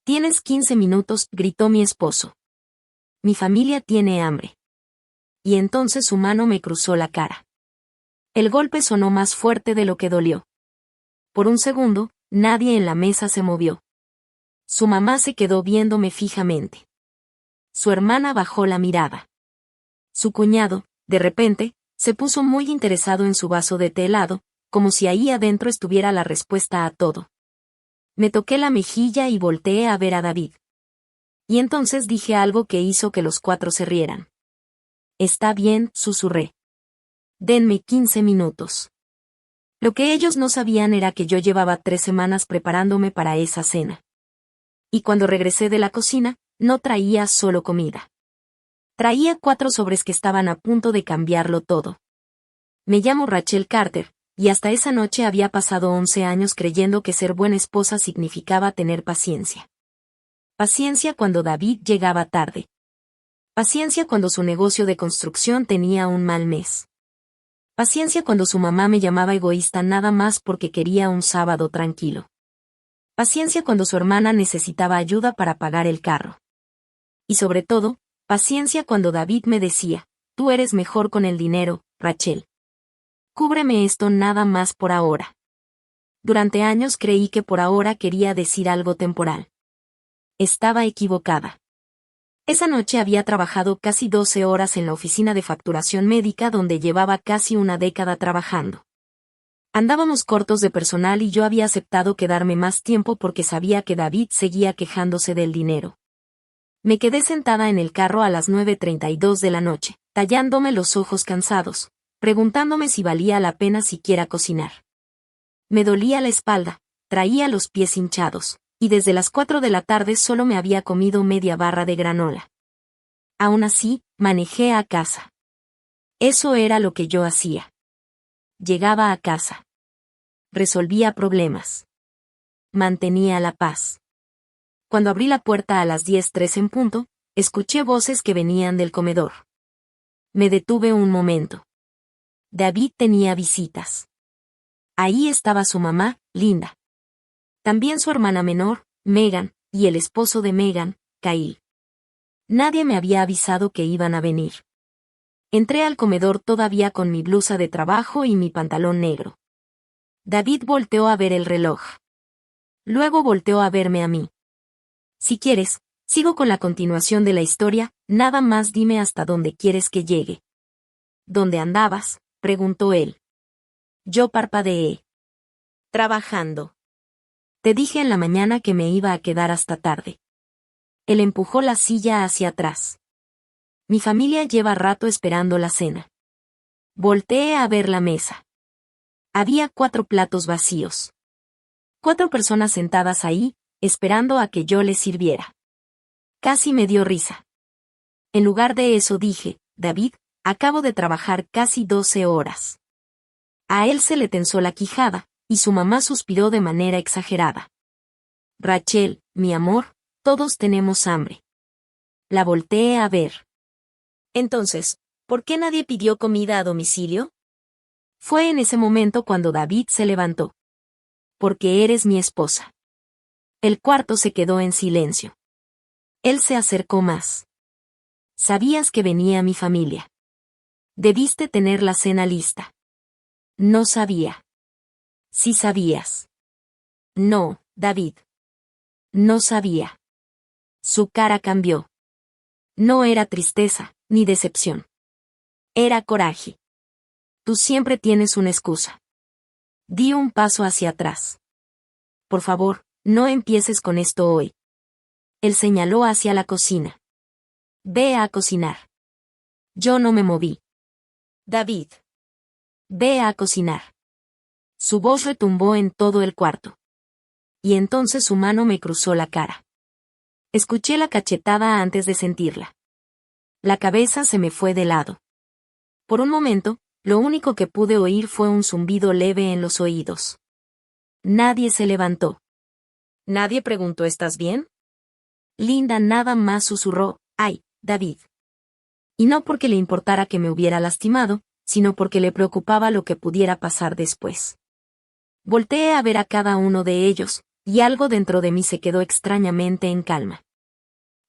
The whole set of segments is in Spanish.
Tienes 15 minutos, gritó mi esposo. Mi familia tiene hambre. Y entonces su mano me cruzó la cara. El golpe sonó más fuerte de lo que dolió. Por un segundo, nadie en la mesa se movió. Su mamá se quedó viéndome fijamente. Su hermana bajó la mirada. Su cuñado, de repente, se puso muy interesado en su vaso de té helado, como si ahí adentro estuviera la respuesta a todo. Me toqué la mejilla y volteé a ver a David. Y entonces dije algo que hizo que los cuatro se rieran. Está bien, susurré. Denme 15 minutos. Lo que ellos no sabían era que yo llevaba 3 semanas preparándome para esa cena. Y cuando regresé de la cocina, no traía solo comida. Traía 4 sobres que estaban a punto de cambiarlo todo. Me llamo Rachel Carter, y hasta esa noche había pasado 11 años creyendo que ser buena esposa significaba tener paciencia. Paciencia cuando David llegaba tarde. Paciencia cuando su negocio de construcción tenía un mal mes. Paciencia cuando su mamá me llamaba egoísta nada más porque quería un sábado tranquilo. Paciencia cuando su hermana necesitaba ayuda para pagar el carro. Y sobre todo, paciencia cuando David me decía, tú eres mejor con el dinero, Rachel. Cúbreme esto nada más por ahora. Durante años creí que por ahora quería decir algo temporal. Estaba equivocada. Esa noche había trabajado casi 12 horas en la oficina de facturación médica donde llevaba casi una década trabajando. Andábamos cortos de personal y yo había aceptado quedarme más tiempo porque sabía que David seguía quejándose del dinero. Me quedé sentada en el carro a las 9:32 de la noche, tallándome los ojos cansados, preguntándome si valía la pena siquiera cocinar. Me dolía la espalda, traía los pies hinchados, y desde las 4 de la tarde solo me había comido media barra de granola. Aún así, manejé a casa. Eso era lo que yo hacía. Llegaba a casa. Resolvía problemas. Mantenía la paz. Cuando abrí la puerta a las 10:03 en punto, escuché voces que venían del comedor. Me detuve un momento. David tenía visitas. Ahí estaba su mamá, Linda. También su hermana menor, Megan, y el esposo de Megan, Kyle. Nadie me había avisado que iban a venir. Entré al comedor todavía con mi blusa de trabajo y mi pantalón negro. David volteó a ver el reloj. Luego volteó a verme a mí. Si quieres, sigo con la continuación de la historia, nada más dime hasta dónde quieres que llegue. ¿Dónde andabas?, preguntó él. Yo parpadeé. Trabajando. Te dije en la mañana que me iba a quedar hasta tarde. Él empujó la silla hacia atrás. Mi familia lleva rato esperando la cena. Volteé a ver la mesa. Había 4 platos vacíos. 4 personas sentadas ahí, esperando a que yo les sirviera. Casi me dio risa. En lugar de eso dije, David, acabo de trabajar casi 12 horas. A él se le tensó la quijada, y su mamá suspiró de manera exagerada. Rachel, mi amor, todos tenemos hambre. La volteé a ver. Entonces, ¿por qué nadie pidió comida a domicilio? Fue en ese momento cuando David se levantó. Porque eres mi esposa. El cuarto se quedó en silencio. Él se acercó más. Sabías que venía mi familia. Debiste tener la cena lista. No sabía. Sí sabías. No, David. No sabía. Su cara cambió. No era tristeza, ni decepción. Era coraje. Tú siempre tienes una excusa. Di un paso hacia atrás. Por favor, no empieces con esto hoy. Él señaló hacia la cocina. Ve a cocinar. Yo no me moví. David. Ve a cocinar. Su voz retumbó en todo el cuarto. Y entonces su mano me cruzó la cara. Escuché la cachetada antes de sentirla. La cabeza se me fue de lado. Por un momento, lo único que pude oír fue un zumbido leve en los oídos. Nadie se levantó. Nadie preguntó ¿estás bien? Linda nada más susurró, ay, David. Y no porque le importara que me hubiera lastimado, sino porque le preocupaba lo que pudiera pasar después. Volteé a ver a cada uno de ellos, y algo dentro de mí se quedó extrañamente en calma.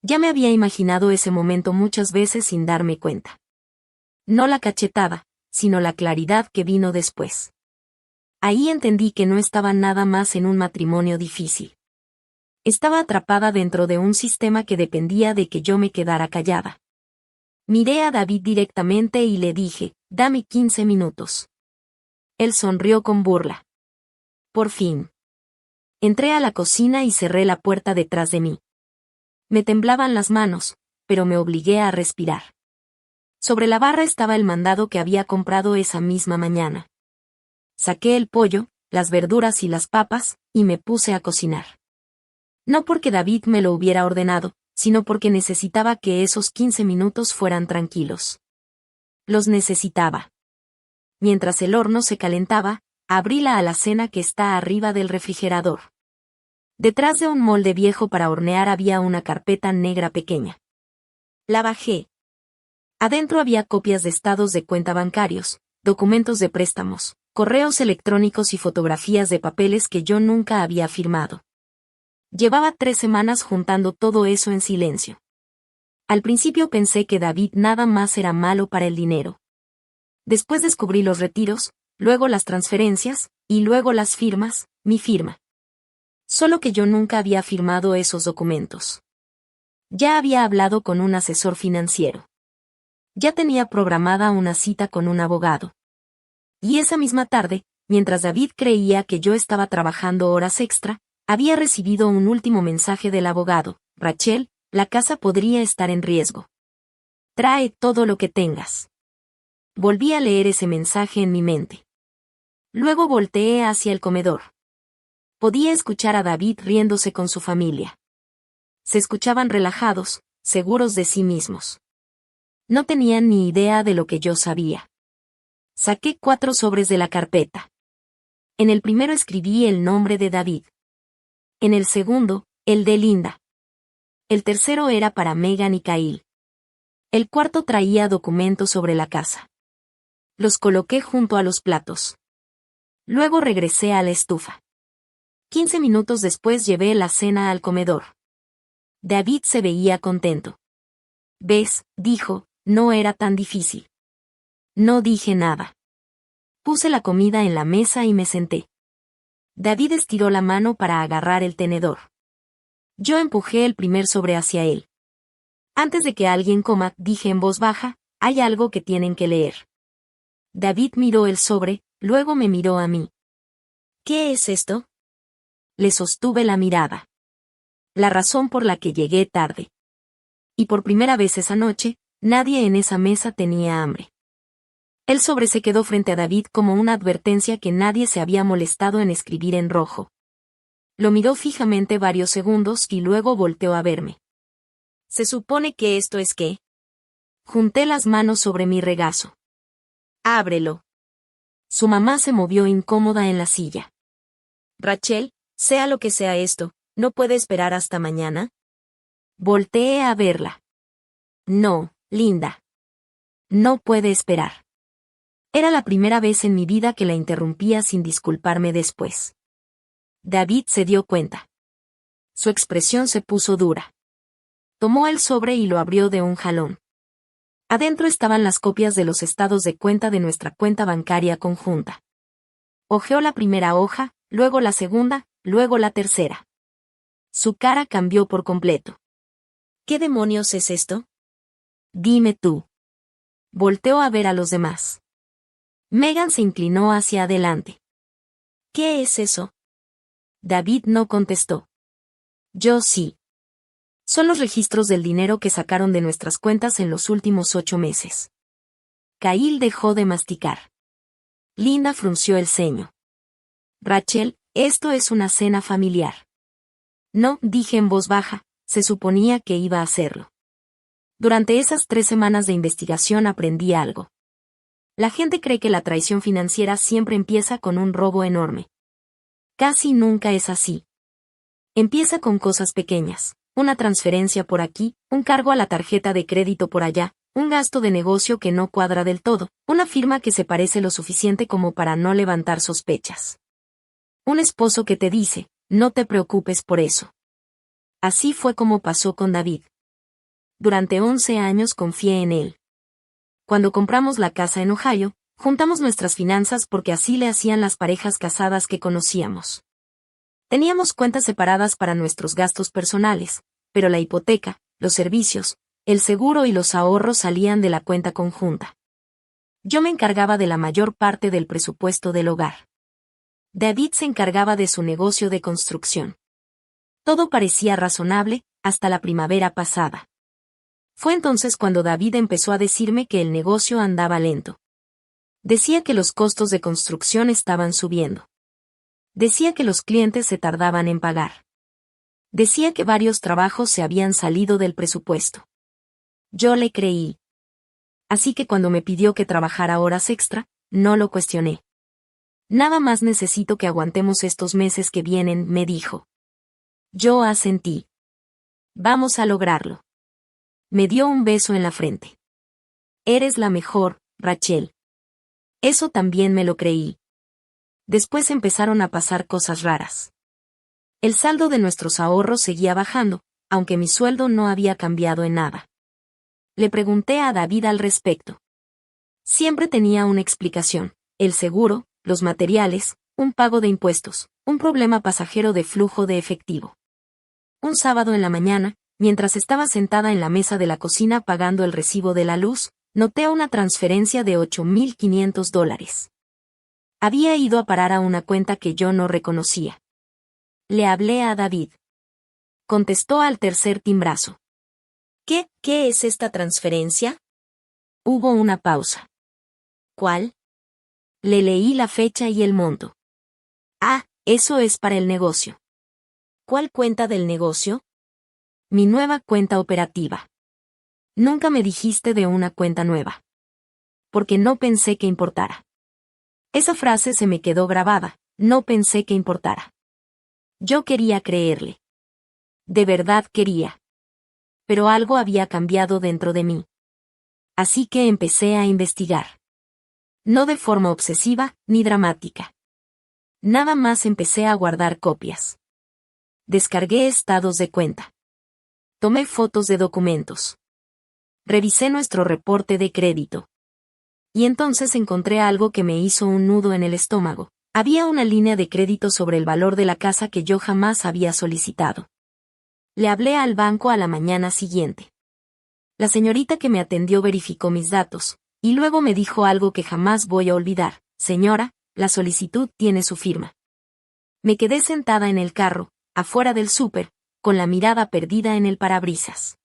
Ya me había imaginado ese momento muchas veces sin darme cuenta. No la cachetada, sino la claridad que vino después. Ahí entendí que no estaba nada más en un matrimonio difícil. Estaba atrapada dentro de un sistema que dependía de que yo me quedara callada. Miré a David directamente y le dije, dame 15 minutos. Él sonrió con burla. Por fin. Entré a la cocina y cerré la puerta detrás de mí. Me temblaban las manos, pero me obligué a respirar. Sobre la barra estaba el mandado que había comprado esa misma mañana. Saqué el pollo, las verduras y las papas, y me puse a cocinar. No porque David me lo hubiera ordenado, sino porque necesitaba que esos 15 minutos fueran tranquilos. Los necesitaba. Mientras el horno se calentaba, abrí la alacena que está arriba del refrigerador. Detrás de un molde viejo para hornear había una carpeta negra pequeña. La bajé. Adentro había copias de estados de cuenta bancarios, documentos de préstamos, correos electrónicos y fotografías de papeles que yo nunca había firmado. Llevaba 3 semanas juntando todo eso en silencio. Al principio pensé que David nada más era malo para el dinero. Después descubrí los retiros, luego las transferencias, y luego las firmas, mi firma. Solo que yo nunca había firmado esos documentos. Ya había hablado con un asesor financiero. Ya tenía programada una cita con un abogado. Y esa misma tarde, mientras David creía que yo estaba trabajando horas extra, había recibido un último mensaje del abogado. Rachel, la casa podría estar en riesgo. Trae todo lo que tengas. Volví a leer ese mensaje en mi mente. Luego volteé hacia el comedor. Podía escuchar a David riéndose con su familia. Se escuchaban relajados, seguros de sí mismos. No tenían ni idea de lo que yo sabía. Saqué 4 sobres de la carpeta. En el primero escribí el nombre de David. En el segundo, el de Linda. El tercero era para Megan y Kyle. El cuarto traía documentos sobre la casa. Los coloqué junto a los platos. Luego regresé a la estufa. 15 minutos después llevé la cena al comedor. David se veía contento. ¿Ves?, dijo, no era tan difícil. No dije nada. Puse la comida en la mesa y me senté. David estiró la mano para agarrar el tenedor. Yo empujé el primer sobre hacia él. Antes de que alguien coma, dije en voz baja, hay algo que tienen que leer. David miró el sobre, luego me miró a mí. ¿Qué es esto? Le sostuve la mirada. La razón por la que llegué tarde. Y por primera vez esa noche, nadie en esa mesa tenía hambre. El sobre se quedó frente a David como una advertencia que nadie se había molestado en escribir en rojo. Lo miró fijamente varios segundos y luego volteó a verme. ¿Se supone que esto es qué? Junté las manos sobre mi regazo. Ábrelo. Su mamá se movió incómoda en la silla. Rachel, sea lo que sea esto, ¿no puede esperar hasta mañana? Volteé a verla. No, Linda. No puede esperar. Era la primera vez en mi vida que la interrumpía sin disculparme después. David se dio cuenta. Su expresión se puso dura. Tomó el sobre y lo abrió de un jalón. Adentro estaban las copias de los estados de cuenta de nuestra cuenta bancaria conjunta. Hojeó la primera hoja, luego la segunda, luego la tercera. Su cara cambió por completo. ¿Qué demonios es esto? Dime tú. Volteó a ver a los demás. Megan se inclinó hacia adelante. ¿Qué es eso? David no contestó. Yo sí. Son los registros del dinero que sacaron de nuestras cuentas en los últimos 8 meses. Kyle dejó de masticar. Linda frunció el ceño. Rachel, esto es una cena familiar. No, dije en voz baja, se suponía que iba a hacerlo. Durante esas 3 semanas de investigación aprendí algo. La gente cree que la traición financiera siempre empieza con un robo enorme. Casi nunca es así. Empieza con cosas pequeñas. Una transferencia por aquí, un cargo a la tarjeta de crédito por allá, un gasto de negocio que no cuadra del todo, una firma que se parece lo suficiente como para no levantar sospechas. Un esposo que te dice, No te preocupes por eso. Así fue como pasó con David. Durante 11 años confié en él. Cuando compramos la casa en Ohio, juntamos nuestras finanzas porque así le hacían las parejas casadas que conocíamos. Teníamos cuentas separadas para nuestros gastos personales, pero la hipoteca, los servicios, el seguro y los ahorros salían de la cuenta conjunta. Yo me encargaba de la mayor parte del presupuesto del hogar. David se encargaba de su negocio de construcción. Todo parecía razonable, hasta la primavera pasada. Fue entonces cuando David empezó a decirme que el negocio andaba lento. Decía que los costos de construcción estaban subiendo. Decía que los clientes se tardaban en pagar. Decía que varios trabajos se habían salido del presupuesto. Yo le creí. Así que cuando me pidió que trabajara horas extra, no lo cuestioné. Nada más necesito que aguantemos estos meses que vienen, me dijo. Yo asentí. Vamos a lograrlo. Me dio un beso en la frente. Eres la mejor, Rachel. Eso también me lo creí. Después empezaron a pasar cosas raras. El saldo de nuestros ahorros seguía bajando, aunque mi sueldo no había cambiado en nada. Le pregunté a David al respecto. Siempre tenía una explicación: el seguro, los materiales, un pago de impuestos, un problema pasajero de flujo de efectivo. Un sábado en la mañana, mientras estaba sentada en la mesa de la cocina pagando el recibo de la luz, noté una transferencia de $8,500. Había ido a parar a una cuenta que yo no reconocía. Le hablé a David. Contestó al tercer timbrazo. ¿Qué es esta transferencia? Hubo una pausa. ¿Cuál? Le leí la fecha y el monto. Ah, eso es para el negocio. ¿Cuál cuenta del negocio? Mi nueva cuenta operativa. Nunca me dijiste de una cuenta nueva. Porque no pensé que importara. Esa frase se me quedó grabada, no pensé que importara. Yo quería creerle. De verdad quería. Pero algo había cambiado dentro de mí. Así que empecé a investigar. No de forma obsesiva, ni dramática. Nada más empecé a guardar copias. Descargué estados de cuenta. Tomé fotos de documentos. Revisé nuestro reporte de crédito. Y entonces encontré algo que me hizo un nudo en el estómago. Había una línea de crédito sobre el valor de la casa que yo jamás había solicitado. Le hablé al banco a la mañana siguiente. La señorita que me atendió verificó mis datos, y luego me dijo algo que jamás voy a olvidar: señora, la solicitud tiene su firma. Me quedé sentada en el carro, afuera del súper, con la mirada perdida en el parabrisas.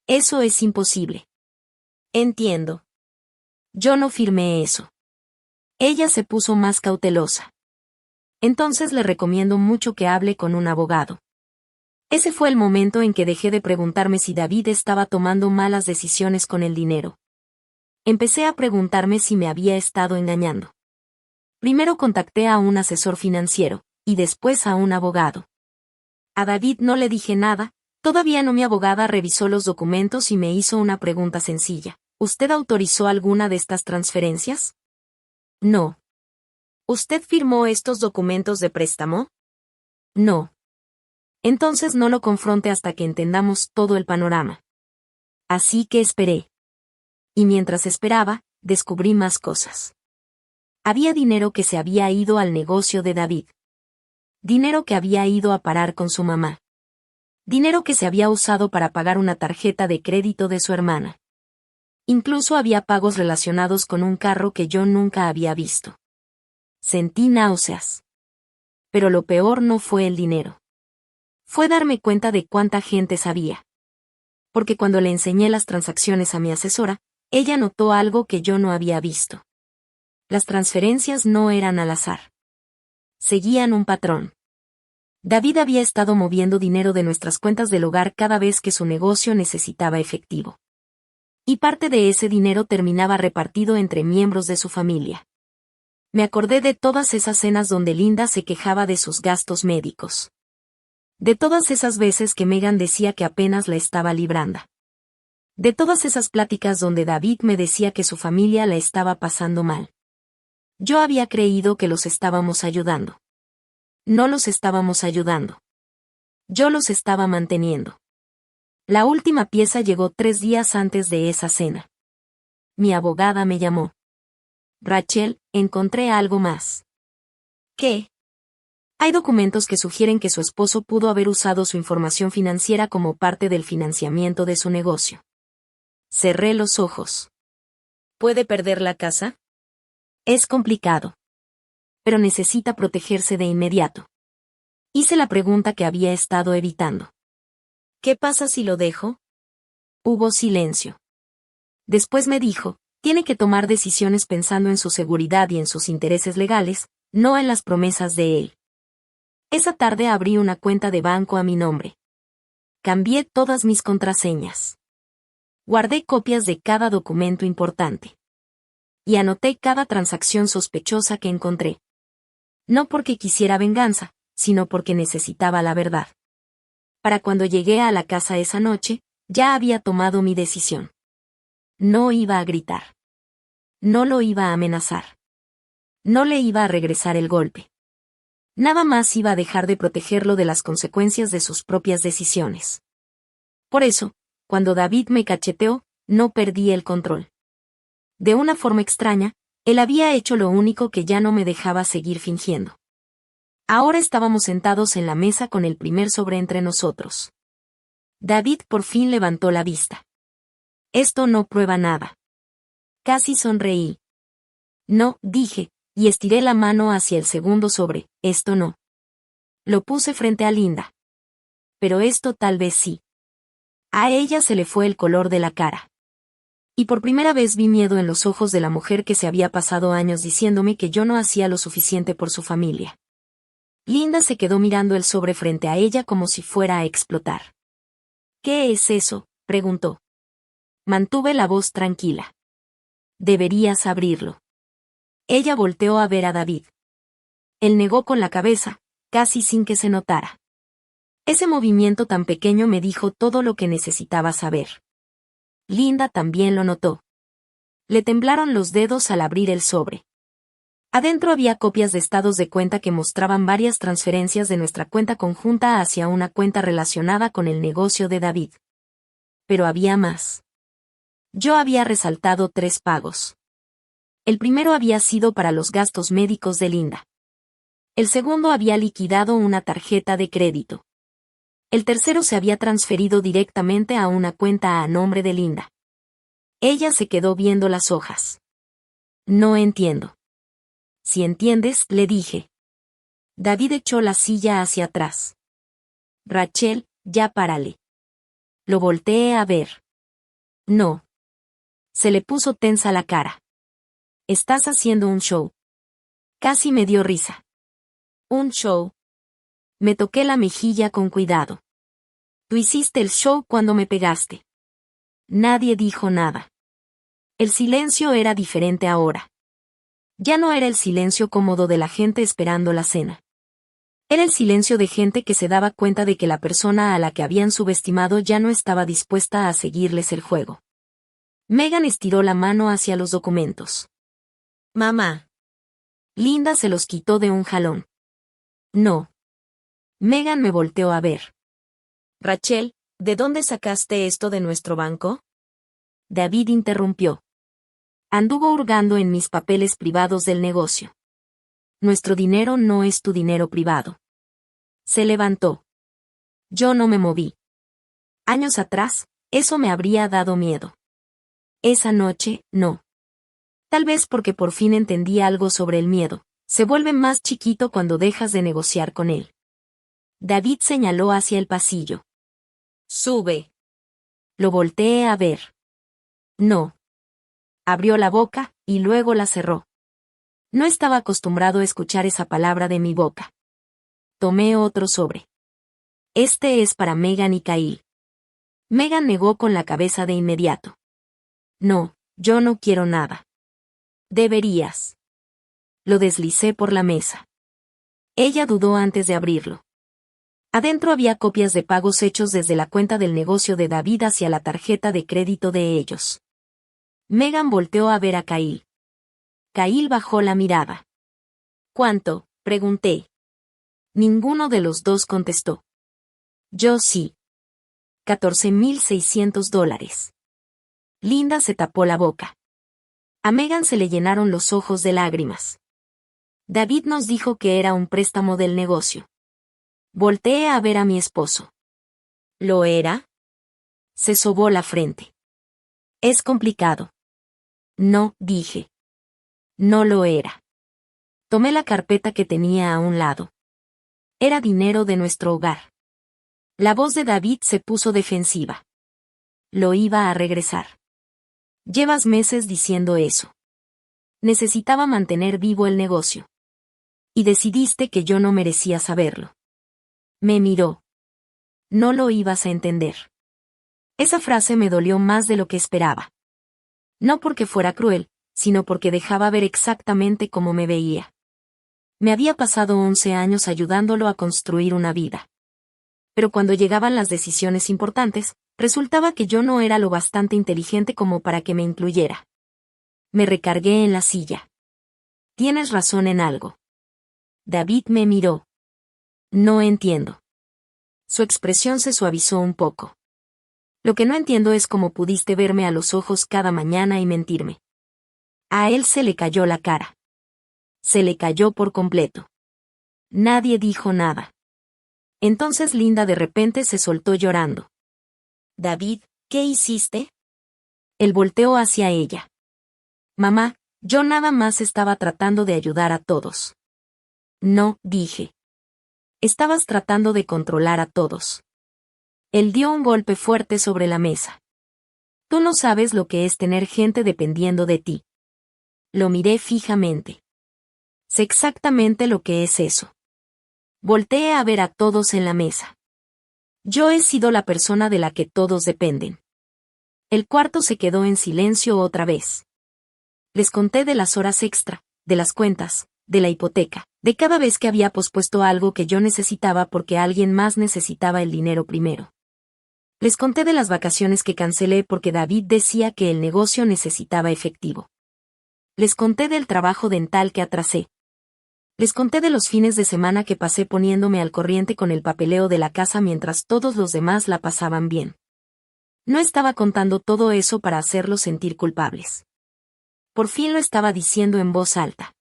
Eso es imposible. Entiendo. Yo no firmé eso. Ella se puso más cautelosa. Entonces le recomiendo mucho que hable con un abogado. Ese fue el momento en que dejé de preguntarme si David estaba tomando malas decisiones con el dinero. Empecé a preguntarme si me había estado engañando. Primero contacté a un asesor financiero, y después a un abogado. A David no le dije nada, todavía no. Mi abogada revisó los documentos y me hizo una pregunta sencilla: ¿usted autorizó alguna de estas transferencias? No. ¿Usted firmó estos documentos de préstamo? No. Entonces no lo confronte hasta que entendamos todo el panorama. Así que esperé. Y mientras esperaba, descubrí más cosas. Había dinero que se había ido al negocio de David. Dinero que había ido a parar con su mamá. Dinero que se había usado para pagar una tarjeta de crédito de su hermana. Incluso había pagos relacionados con un carro que yo nunca había visto. Sentí náuseas. Pero lo peor no fue el dinero. Fue darme cuenta de cuánta gente sabía. Porque cuando le enseñé las transacciones a mi asesora, ella notó algo que yo no había visto. Las transferencias no eran al azar. Seguían un patrón. David había estado moviendo dinero de nuestras cuentas del hogar cada vez que su negocio necesitaba efectivo. Y parte de ese dinero terminaba repartido entre miembros de su familia. Me acordé de todas esas cenas donde Linda se quejaba de sus gastos médicos. De todas esas veces que Megan decía que apenas la estaba librando. De todas esas pláticas donde David me decía que su familia la estaba pasando mal. Yo había creído que los estábamos ayudando. No los estábamos ayudando. Yo los estaba manteniendo. La última pieza llegó 3 días antes de esa cena. Mi abogada me llamó. Rachel, encontré algo más. ¿Qué? Hay documentos que sugieren que su esposo pudo haber usado su información financiera como parte del financiamiento de su negocio. Cerré los ojos. ¿Puede perder la casa? Es complicado. Pero necesita protegerse de inmediato. Hice la pregunta que había estado evitando. ¿Qué pasa si lo dejo? Hubo silencio. Después me dijo, tiene que tomar decisiones pensando en su seguridad y en sus intereses legales, no en las promesas de él. Esa tarde abrí una cuenta de banco a mi nombre. Cambié todas mis contraseñas. Guardé copias de cada documento importante. Y anoté cada transacción sospechosa que encontré. No porque quisiera venganza, sino porque necesitaba la verdad. Para cuando llegué a la casa esa noche, ya había tomado mi decisión. No iba a gritar. No lo iba a amenazar. No le iba a regresar el golpe. Nada más iba a dejar de protegerlo de las consecuencias de sus propias decisiones. Por eso, cuando David me cacheteó, no perdí el control. De una forma extraña, él había hecho lo único que ya no me dejaba seguir fingiendo. Ahora estábamos sentados en la mesa con el primer sobre entre nosotros. David por fin levantó la vista. Esto no prueba nada. Casi sonreí. No, dije, y estiré la mano hacia el segundo sobre, esto no. Lo puse frente a Linda. Pero esto tal vez sí. A ella se le fue el color de la cara. Y por primera vez vi miedo en los ojos de la mujer que se había pasado años diciéndome que yo no hacía lo suficiente por su familia. Linda se quedó mirando el sobre frente a ella como si fuera a explotar. ¿Qué es eso?, preguntó. Mantuve la voz tranquila. Deberías abrirlo. Ella volteó a ver a David. Él negó con la cabeza, casi sin que se notara. Ese movimiento tan pequeño me dijo todo lo que necesitaba saber. Linda también lo notó. Le temblaron los dedos al abrir el sobre. Adentro había copias de estados de cuenta que mostraban varias transferencias de nuestra cuenta conjunta hacia una cuenta relacionada con el negocio de David. Pero había más. Yo había resaltado 3 pagos. El primero había sido para los gastos médicos de Linda. El segundo había liquidado una tarjeta de crédito. El tercero se había transferido directamente a una cuenta a nombre de Linda. Ella se quedó viendo las hojas. No entiendo. Si entiendes, le dije. David echó la silla hacia atrás. Rachel, ya párale. Lo volteé a ver. No. Se le puso tensa la cara. Estás haciendo un show. Casi me dio risa. ¿Un show? Me toqué la mejilla con cuidado. Tú hiciste el show cuando me pegaste. Nadie dijo nada. El silencio era diferente ahora. Ya no era el silencio cómodo de la gente esperando la cena. Era el silencio de gente que se daba cuenta de que la persona a la que habían subestimado ya no estaba dispuesta a seguirles el juego. Megan estiró la mano hacia los documentos. Mamá. Linda se los quitó de un jalón. No. Megan me volteó a ver. Rachel, ¿de dónde sacaste esto de nuestro banco? David interrumpió. Anduvo hurgando en mis papeles privados del negocio. Nuestro dinero no es tu dinero privado. Se levantó. Yo no me moví. Años atrás, eso me habría dado miedo. Esa noche, no. Tal vez porque por fin entendí algo sobre el miedo. Se vuelve más chiquito cuando dejas de negociar con él. David señaló hacia el pasillo. Sube. Lo volteé a ver. No. Abrió la boca, y luego la cerró. No estaba acostumbrado a escuchar esa palabra de mi boca. Tomé otro sobre. Este es para Megan y Kyle. Megan negó con la cabeza de inmediato. No, yo no quiero nada. Deberías. Lo deslicé por la mesa. Ella dudó antes de abrirlo. Adentro había copias de pagos hechos desde la cuenta del negocio de David hacia la tarjeta de crédito de ellos. Megan volteó a ver a Kyle. Kyle bajó la mirada. ¿Cuánto?, pregunté. Ninguno de los dos contestó. Yo sí. $14,600. Linda se tapó la boca. A Megan se le llenaron los ojos de lágrimas. David nos dijo que era un préstamo del negocio. Volteé a ver a mi esposo. ¿Lo era? Se sobó la frente. Es complicado. No, dije. No lo era. Tomé la carpeta que tenía a un lado. Era dinero de nuestro hogar. La voz de David se puso defensiva. Lo iba a regresar. Llevas meses diciendo eso. Necesitaba mantener vivo el negocio. Y decidiste que yo no merecía saberlo. Me miró. No lo ibas a entender. Esa frase me dolió más de lo que esperaba. No porque fuera cruel, sino porque dejaba ver exactamente cómo me veía. Me había pasado 11 años ayudándolo a construir una vida. Pero cuando llegaban las decisiones importantes, resultaba que yo no era lo bastante inteligente como para que me incluyera. Me recargué en la silla. Tienes razón en algo. David me miró. No entiendo. Su expresión se suavizó un poco. Lo que no entiendo es cómo pudiste verme a los ojos cada mañana y mentirme. A él se le cayó la cara. Se le cayó por completo. Nadie dijo nada. Entonces Linda de repente se soltó llorando. David, ¿qué hiciste? Él volteó hacia ella. Mamá, yo nada más estaba tratando de ayudar a todos. No, dije. Estabas tratando de controlar a todos. Él dio un golpe fuerte sobre la mesa. Tú no sabes lo que es tener gente dependiendo de ti. Lo miré fijamente. Sé exactamente lo que es eso. Volteé a ver a todos en la mesa. Yo he sido la persona de la que todos dependen. El cuarto se quedó en silencio otra vez. Les conté de las horas extra, de las cuentas, de la hipoteca, de cada vez que había pospuesto algo que yo necesitaba porque alguien más necesitaba el dinero primero. Les conté de las vacaciones que cancelé porque David decía que el negocio necesitaba efectivo. Les conté del trabajo dental que atrasé. Les conté de los fines de semana que pasé poniéndome al corriente con el papeleo de la casa mientras todos los demás la pasaban bien. No estaba contando todo eso para hacerlos sentir culpables. Por fin lo estaba diciendo en voz alta.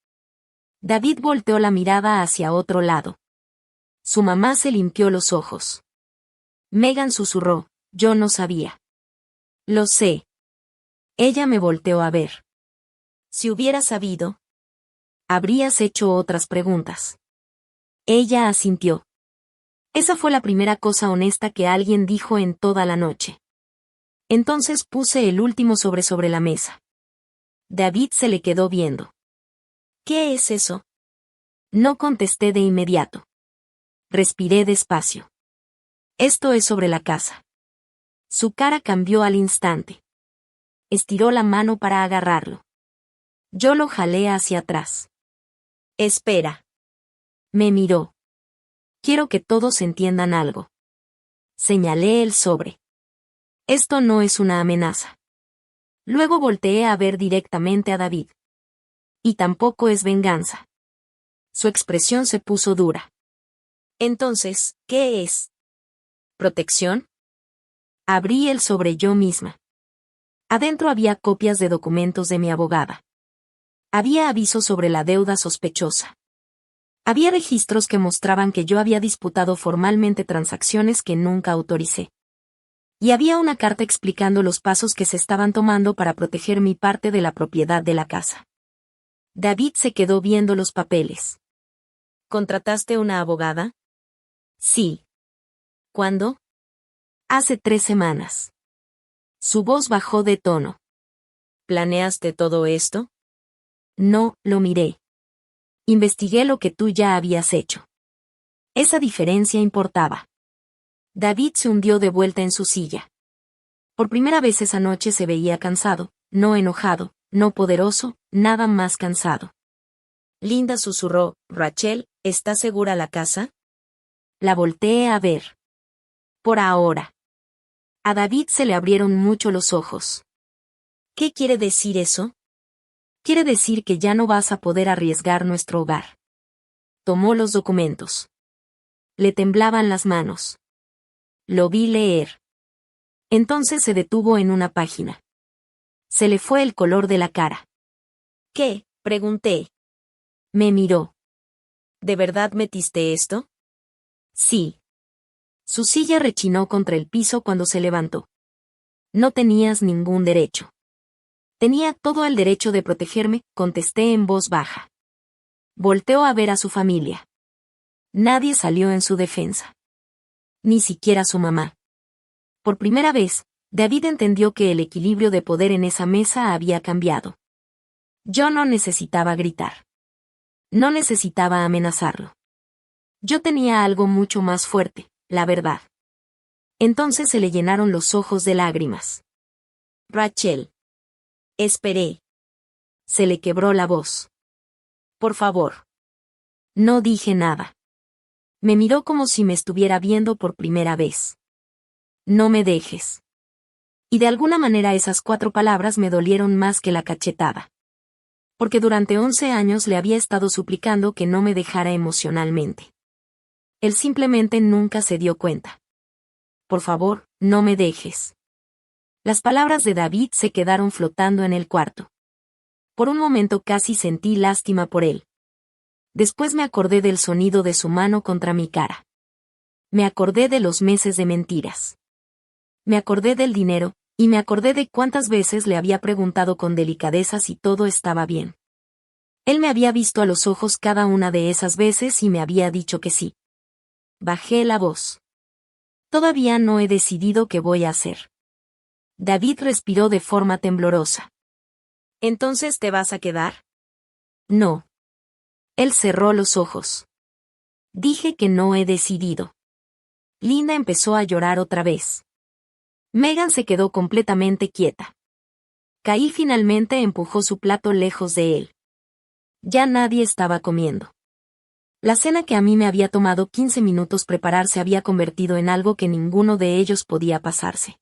David volteó la mirada hacia otro lado. Su mamá se limpió los ojos. Megan susurró, yo no sabía. Lo sé. Ella me volteó a ver. Si hubiera sabido, habrías hecho otras preguntas. Ella asintió. Esa fue la primera cosa honesta que alguien dijo en toda la noche. Entonces puse el último sobre la mesa. David se le quedó viendo. ¿Qué es eso? No contesté de inmediato. Respiré despacio. Esto es sobre la casa. Su cara cambió al instante. Estiró la mano para agarrarlo. Yo lo jalé hacia atrás. Espera. Me miró. Quiero que todos entiendan algo. Señalé el sobre. Esto no es una amenaza. Luego volteé a ver directamente a David. Y tampoco es venganza. Su expresión se puso dura. Entonces, ¿qué es? ¿Protección? Abrí el sobre yo misma. Adentro había copias de documentos de mi abogada. Había avisos sobre la deuda sospechosa. Había registros que mostraban que yo había disputado formalmente transacciones que nunca autoricé. Y había una carta explicando los pasos que se estaban tomando para proteger mi parte de la propiedad de la casa. David se quedó viendo los papeles. ¿Contrataste una abogada? Sí. ¿Cuándo? Hace 3 semanas. Su voz bajó de tono. ¿Planeaste todo esto? No, lo miré. Investigué lo que tú ya habías hecho. Esa diferencia importaba. David se hundió de vuelta en su silla. Por primera vez esa noche se veía cansado, no enojado, no poderoso, nada más cansado. Linda susurró, Rachel, ¿está segura la casa? La volteé a ver. Por ahora. A David se le abrieron mucho los ojos. ¿Qué quiere decir eso? Quiere decir que ya no vas a poder arriesgar nuestro hogar. Tomó los documentos. Le temblaban las manos. Lo vi leer. Entonces se detuvo en una página. Se le fue el color de la cara. ¿Qué? Pregunté. Me miró. ¿De verdad metiste esto? Sí. Su silla rechinó contra el piso cuando se levantó. No tenías ningún derecho. Tenía todo el derecho de protegerme, contesté en voz baja. Volteó a ver a su familia. Nadie salió en su defensa. Ni siquiera su mamá. Por primera vez, David entendió que el equilibrio de poder en esa mesa había cambiado. Yo no necesitaba gritar. No necesitaba amenazarlo. Yo tenía algo mucho más fuerte, la verdad. Entonces se le llenaron los ojos de lágrimas. Rachel. Esperé. Se le quebró la voz. Por favor. No dije nada. Me miró como si me estuviera viendo por primera vez. No me dejes. Y de alguna manera esas 4 palabras me dolieron más que la cachetada. Porque durante 11 años le había estado suplicando que no me dejara emocionalmente. Él simplemente nunca se dio cuenta. Por favor, no me dejes. Las palabras de David se quedaron flotando en el cuarto. Por un momento casi sentí lástima por él. Después me acordé del sonido de su mano contra mi cara. Me acordé de los meses de mentiras. Me acordé del dinero, y me acordé de cuántas veces le había preguntado con delicadeza si todo estaba bien. Él me había visto a los ojos cada una de esas veces y me había dicho que sí. Bajé la voz. Todavía no he decidido qué voy a hacer. David respiró de forma temblorosa. ¿Entonces te vas a quedar? No. Él cerró los ojos. Dije que no he decidido. Linda empezó a llorar otra vez. Megan se quedó completamente quieta. Caí finalmente empujó su plato lejos de él. Ya nadie estaba comiendo. La cena que a mí me había tomado 15 minutos preparar se había convertido en algo que ninguno de ellos podía pasarse.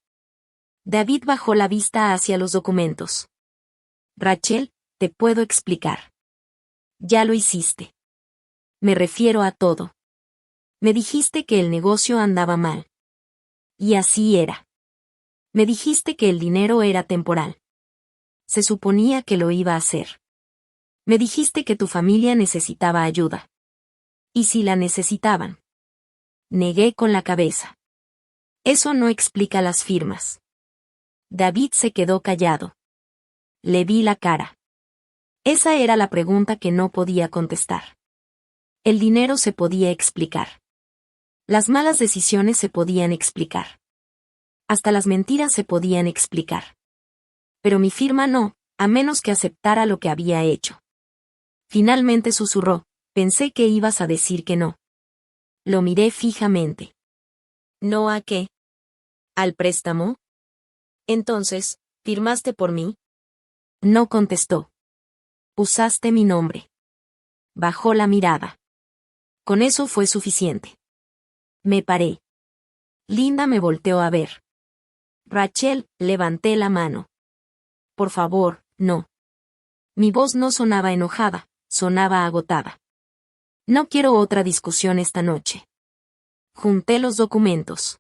David bajó la vista hacia los documentos. Rachel, te puedo explicar. Ya lo hiciste. Me refiero a todo. Me dijiste que el negocio andaba mal. Y así era. Me dijiste que el dinero era temporal. Se suponía que lo iba a hacer. Me dijiste que tu familia necesitaba ayuda. ¿Y si la necesitaban? Negué con la cabeza. Eso no explica las firmas. David se quedó callado. Le vi la cara. Esa era la pregunta que no podía contestar. El dinero se podía explicar. Las malas decisiones se podían explicar. Hasta las mentiras se podían explicar. Pero mi firma no, a menos que aceptara lo que había hecho. Finalmente susurró, pensé que ibas a decir que no. Lo miré fijamente. ¿No a qué? ¿Al préstamo? Entonces, ¿firmaste por mí? No contestó. Usaste mi nombre. Bajó la mirada. Con eso fue suficiente. Me paré. Linda me volteó a ver. Rachel, levanté la mano. Por favor, no. Mi voz no sonaba enojada, sonaba agotada. No quiero otra discusión esta noche. Junté los documentos.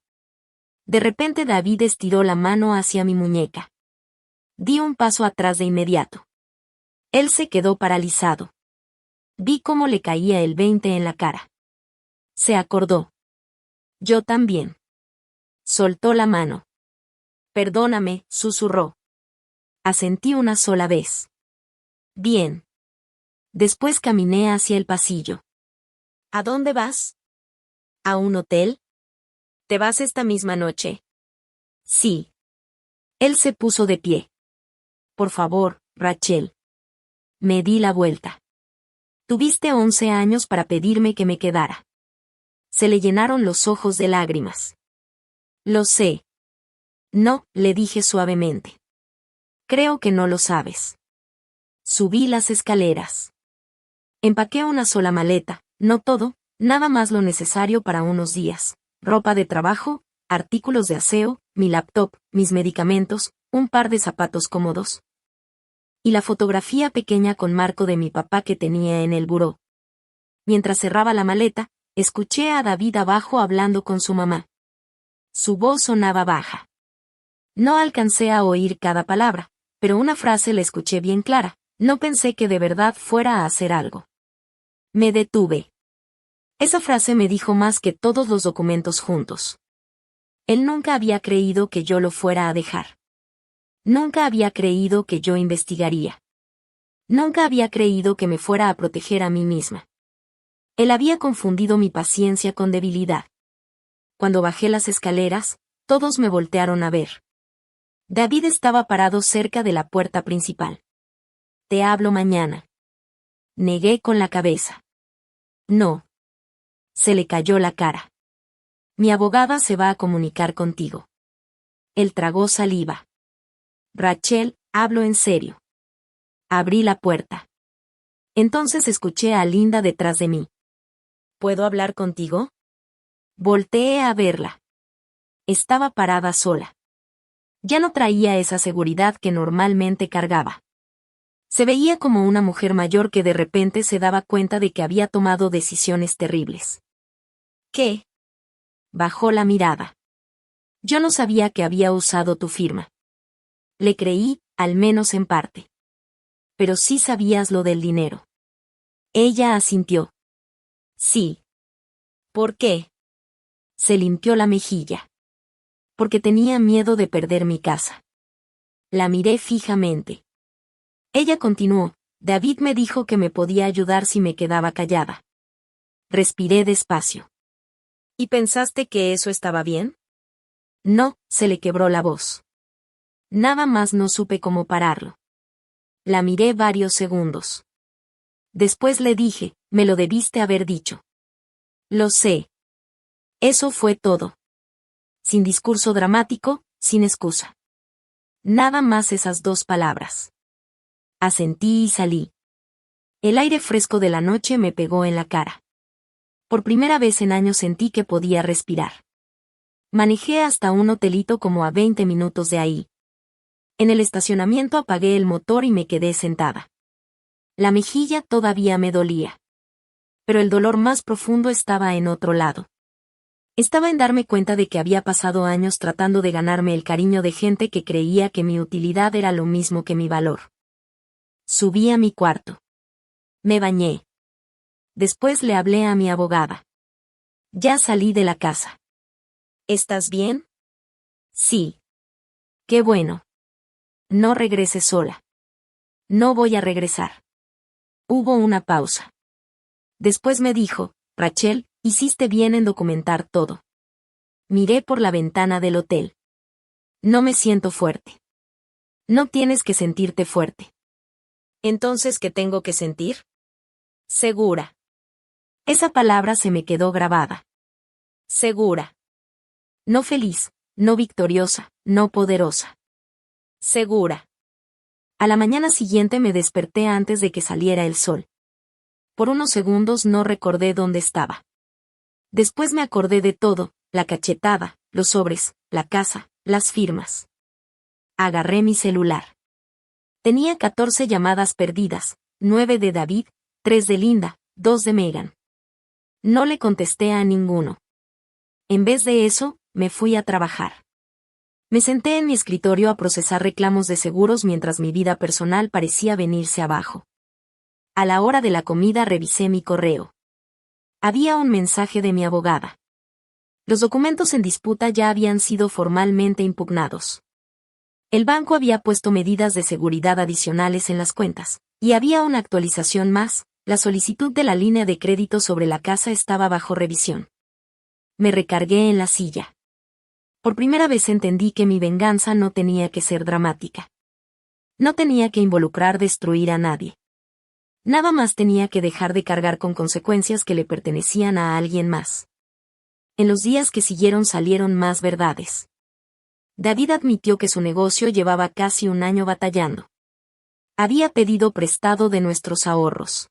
De repente David estiró la mano hacia mi muñeca. Di un paso atrás de inmediato. Él se quedó paralizado. Vi cómo le caía el 20 en la cara. Se acordó. Yo también. Soltó la mano. Perdóname, susurró. Asentí una sola vez. Bien. Después caminé hacia el pasillo. ¿A dónde vas? ¿A un hotel? ¿Te vas esta misma noche? Sí. Él se puso de pie. Por favor, Rachel. Me di la vuelta. Tuviste 11 años para pedirme que me quedara. Se le llenaron los ojos de lágrimas. Lo sé. No, le dije suavemente. Creo que no lo sabes. Subí las escaleras. Empaqué una sola maleta, no todo, nada más lo necesario para unos días. Ropa de trabajo, artículos de aseo, mi laptop, mis medicamentos, un par de zapatos cómodos. Y la fotografía pequeña con marco de mi papá que tenía en el buró. Mientras cerraba la maleta, Escuché a David abajo hablando con su mamá. Su voz sonaba baja. No alcancé a oír cada palabra, pero una frase la escuché bien clara. No pensé que de verdad fuera a hacer algo. Me detuve. Esa frase me dijo más que todos los documentos juntos. Él nunca había creído que yo lo fuera a dejar. Nunca había creído que yo investigaría. Nunca había creído que me fuera a proteger a mí misma. Él había confundido mi paciencia con debilidad. Cuando bajé las escaleras, todos me voltearon a ver. David estaba parado cerca de la puerta principal. Te hablo mañana. Negué con la cabeza. No. Se le cayó la cara. Mi abogada se va a comunicar contigo. Él tragó saliva. Rachel, hablo en serio. Abrí la puerta. Entonces escuché a Linda detrás de mí. ¿Puedo hablar contigo? Volteé a verla. Estaba parada sola. Ya no traía esa seguridad que normalmente cargaba. Se veía como una mujer mayor que de repente se daba cuenta de que había tomado decisiones terribles. ¿Qué? Bajó la mirada. Yo no sabía que había usado tu firma. Le creí, al menos en parte. Pero sí sabías lo del dinero. Ella asintió. Sí. ¿Por qué? Se limpió la mejilla. Porque tenía miedo de perder mi casa. La miré fijamente. Ella continuó, David me dijo que me podía ayudar si me quedaba callada. Respiré despacio. ¿Y pensaste que eso estaba bien? No, se le quebró la voz. Nada más no supe cómo pararlo. La miré varios segundos. Después le dije, me lo debiste haber dicho. Lo sé. Eso fue todo. Sin discurso dramático, sin excusa. Nada más esas dos palabras. Asentí y salí. El aire fresco de la noche me pegó en la cara. Por primera vez en años sentí que podía respirar. Manejé hasta un hotelito como a 20 minutos de ahí. En el estacionamiento apagué el motor y me quedé sentada. La mejilla todavía me dolía. Pero el dolor más profundo estaba en otro lado. Estaba en darme cuenta de que había pasado años tratando de ganarme el cariño de gente que creía que mi utilidad era lo mismo que mi valor. Subí a mi cuarto. Me bañé. Después le hablé a mi abogada. Ya salí de la casa. ¿Estás bien? Sí. Qué bueno. No regreses sola. No voy a regresar. Hubo una pausa. Después me dijo, Rachel, hiciste bien en documentar todo. Miré por la ventana del hotel. No me siento fuerte. No tienes que sentirte fuerte. ¿Entonces qué tengo que sentir? Segura. Esa palabra se me quedó grabada. Segura. No feliz, no victoriosa, no poderosa. Segura. A la mañana siguiente me desperté antes de que saliera el sol. Por unos segundos no recordé dónde estaba. Después me acordé de todo, la cachetada, los sobres, la casa, las firmas. Agarré mi celular. Tenía 14 llamadas perdidas, 9 de David, 3 de Linda, 2 de Megan. No le contesté a ninguno. En vez de eso, me fui a trabajar. Me senté en mi escritorio a procesar reclamos de seguros mientras mi vida personal parecía venirse abajo. A la hora de la comida revisé mi correo. Había un mensaje de mi abogada. Los documentos en disputa ya habían sido formalmente impugnados. El banco había puesto medidas de seguridad adicionales en las cuentas, y había una actualización más, la solicitud de la línea de crédito sobre la casa estaba bajo revisión. Me recargué en la silla. Por primera vez entendí que mi venganza no tenía que ser dramática. No tenía que involucrar destruir a nadie. Nada más tenía que dejar de cargar con consecuencias que le pertenecían a alguien más. En los días que siguieron salieron más verdades. David admitió que su negocio llevaba casi un año batallando. Había pedido prestado de nuestros ahorros.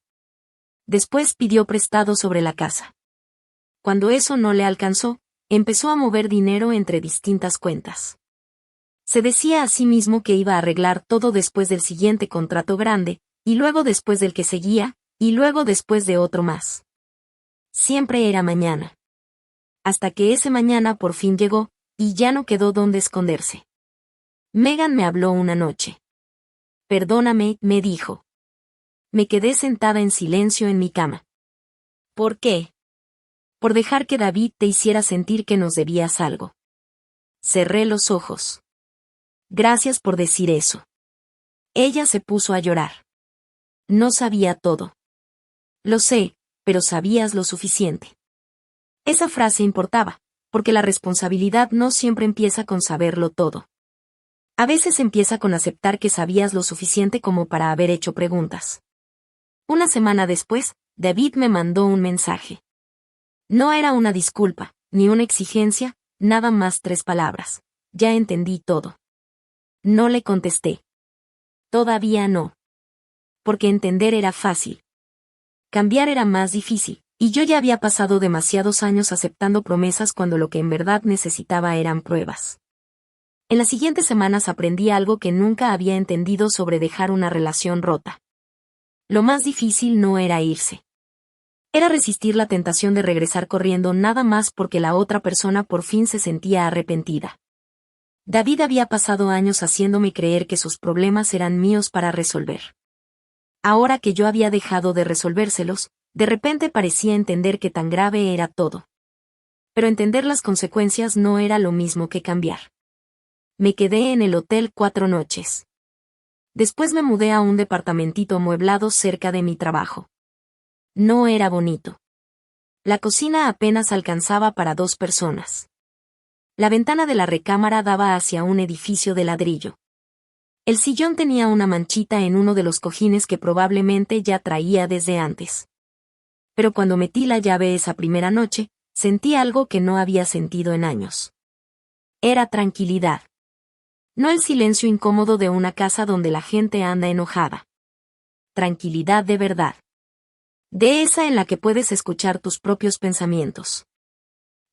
Después pidió prestado sobre la casa. Cuando eso no le alcanzó, empezó a mover dinero entre distintas cuentas. Se decía a sí mismo que iba a arreglar todo después del siguiente contrato grande, y luego después del que seguía, y luego después de otro más. Siempre era mañana. Hasta que ese mañana por fin llegó, y ya no quedó donde esconderse. Megan me habló una noche. Perdóname, me dijo. Me quedé sentada en silencio en mi cama. ¿Por qué? Por dejar que David te hiciera sentir que nos debías algo. Cerré los ojos. Gracias por decir eso. Ella se puso a llorar. No sabía todo. Lo sé, pero sabías lo suficiente. Esa frase importaba, porque la responsabilidad no siempre empieza con saberlo todo. A veces empieza con aceptar que sabías lo suficiente como para haber hecho preguntas. Una semana después, David me mandó un mensaje. No era una disculpa, ni una exigencia, nada más 3 palabras. Ya entendí todo. No le contesté. Todavía no. Porque entender era fácil. Cambiar era más difícil, y yo ya había pasado demasiados años aceptando promesas cuando lo que en verdad necesitaba eran pruebas. En las siguientes semanas aprendí algo que nunca había entendido sobre dejar una relación rota. Lo más difícil no era irse. Era resistir la tentación de regresar corriendo nada más porque la otra persona por fin se sentía arrepentida. David había pasado años haciéndome creer que sus problemas eran míos para resolver. Ahora que yo había dejado de resolvérselos, de repente parecía entender que tan grave era todo. Pero entender las consecuencias no era lo mismo que cambiar. Me quedé en el hotel 4 noches. Después me mudé a un departamentito amueblado cerca de mi trabajo. No era bonito. La cocina apenas alcanzaba para 2 personas. La ventana de la recámara daba hacia un edificio de ladrillo. El sillón tenía una manchita en uno de los cojines que probablemente ya traía desde antes. Pero cuando metí la llave esa primera noche, sentí algo que no había sentido en años. Era tranquilidad. No el silencio incómodo de una casa donde la gente anda enojada. Tranquilidad de verdad. De esa en la que puedes escuchar tus propios pensamientos.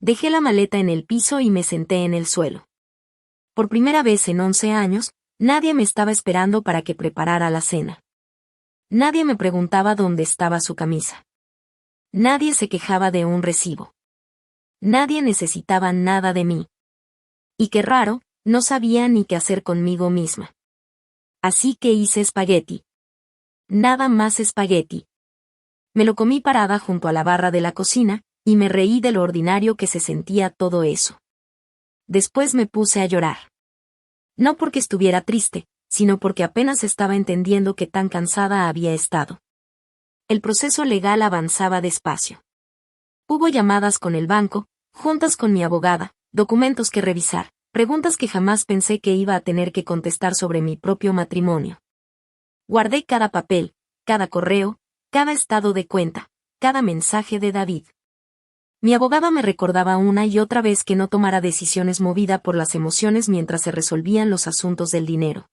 Dejé la maleta en el piso y me senté en el suelo. Por primera vez en 11 años, nadie me estaba esperando para que preparara la cena. Nadie me preguntaba dónde estaba su camisa. Nadie se quejaba de un recibo. Nadie necesitaba nada de mí. Y qué raro, no sabía ni qué hacer conmigo misma. Así que hice espagueti. Nada más espagueti. Me lo comí parada junto a la barra de la cocina, y me reí de lo ordinario que se sentía todo eso. Después me puse a llorar. No porque estuviera triste, sino porque apenas estaba entendiendo qué tan cansada había estado. El proceso legal avanzaba despacio. Hubo llamadas con el banco, juntas con mi abogada, documentos que revisar, preguntas que jamás pensé que iba a tener que contestar sobre mi propio matrimonio. Guardé cada papel, cada correo, cada estado de cuenta, cada mensaje de David. Mi abogada me recordaba una y otra vez que no tomara decisiones movida por las emociones mientras se resolvían los asuntos del dinero.